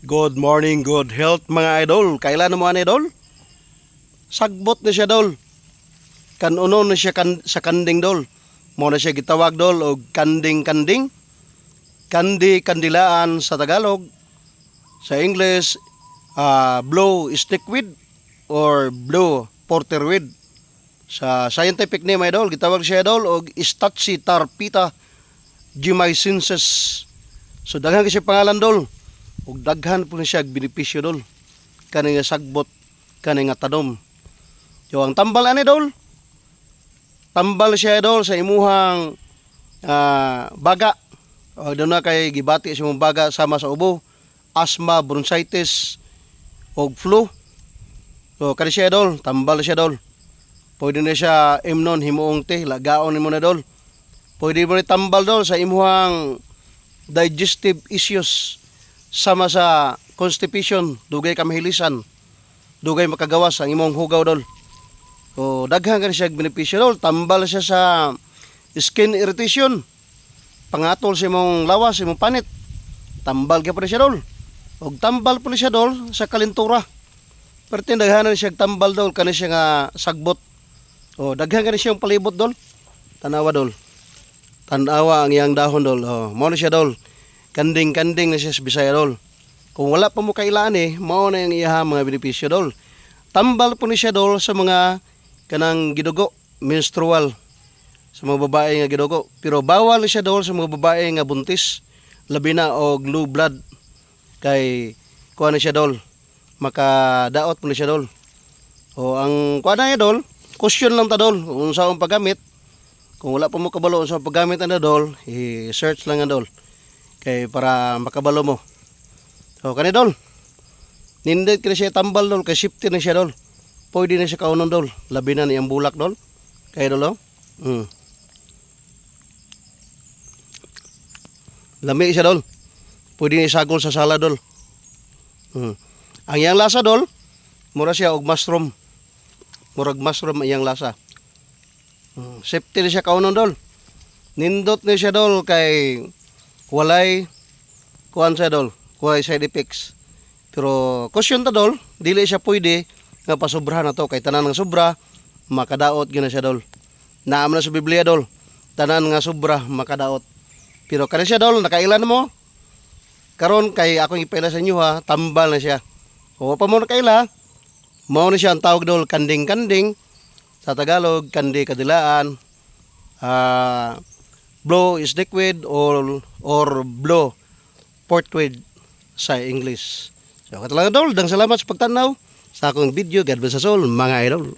Good morning, good health mga idol. Kailan mo idol? Sagbot na siya dol. Kanuno na siya sa kanding dol. Mo na siya gitawag dol og kanding-kanding. Kandi-kandilaan sa Tagalog. Sa English, blow stickweed or blow porterweed. Sa scientific name idol, gitawag siya idol og Stachytarpita gemycensis. So daghan kasi pangalan dol. Ug daghan po siya benepisyo dol. Kani nga sagbot, kani nga tanom. Yo ang tambal ani dol. Tambal siya dol sa imuhang baga. O doon na kay gibati sa imong baga sama sa ubo, asthma, bronchitis og flu. So kani siya dol, tambal siya dol. Pwede na siya imnon himuong te, lagaon nimo na dol. Pwede mo ni tambal dol sa imuhang digestive issues. Sama sa constipation, dugay kamahilisan, dugay makagawas ang imong hugaw dol. O daghan ka siya benepisyo dol. Tambal siya sa skin irritation, pangatol sa imong lawas, imong panit. Tambal ka pa siya dol. O tambal pa siya dol sa kalintura. Pero daghanan siya tambal dol, kani siya nga sagbot. O daghan ka siyang palibot dol. Tanawa dol. Tanawa ang iyang dahon dol. O mo na siya dol. Kanding-kanding na siya sa Bisaya dol. Kung wala pa mo kailan mao na yung iya mga benepisyo dol. Tambal po ni siya dol sa mga kanang gidugo, menstrual, sa mga babae nga gidugo. Pero bawal siya dol sa mga babae nga buntis, labi na og low blood. Kay kuha na siya dol, makadaot po ni siya dol. O ang kuha na niya dol, caution lang ta dol, kung saan paggamit. Kung wala pa mo kabalo sa paggamit na dol, i-search lang nga dol. Kay para makabalo mo. So kani dol. Nindot kini siya tambal dol kay safety na siya dol. Pwede na siya kaunon dol. Labi na niyang bulak dol. Kay dol. Lami siya dol. Pwede na isagol sa sala dol. Ang iyang lasa dol, mura siya og mushroom. Murag mushroom ang iyang lasa. Safety na siya kaunon dol. Nindot na siya dol kay walay kuan sa dol, walay side effects. Pero caution ta dol, dili siya pwede nga pasobrahan na to kay tanan nga sobra makadaot gyud na siya dol. Naam na sa Biblia dol, tanan nga sobra makadaot. Pero kani siya dol, nakailan mo? Karon kay akong ipaila sa inyo ha, tambal na siya. O pa mo nakaila, mao na siya ang tawag dol kanding-kanding sa Tagalog, kandi-kadilaan. Blow is liquid or blow portweed sa English. So katalaga dol, dang salamat sa pagtanaw sa akong video. God bless us all mga idol.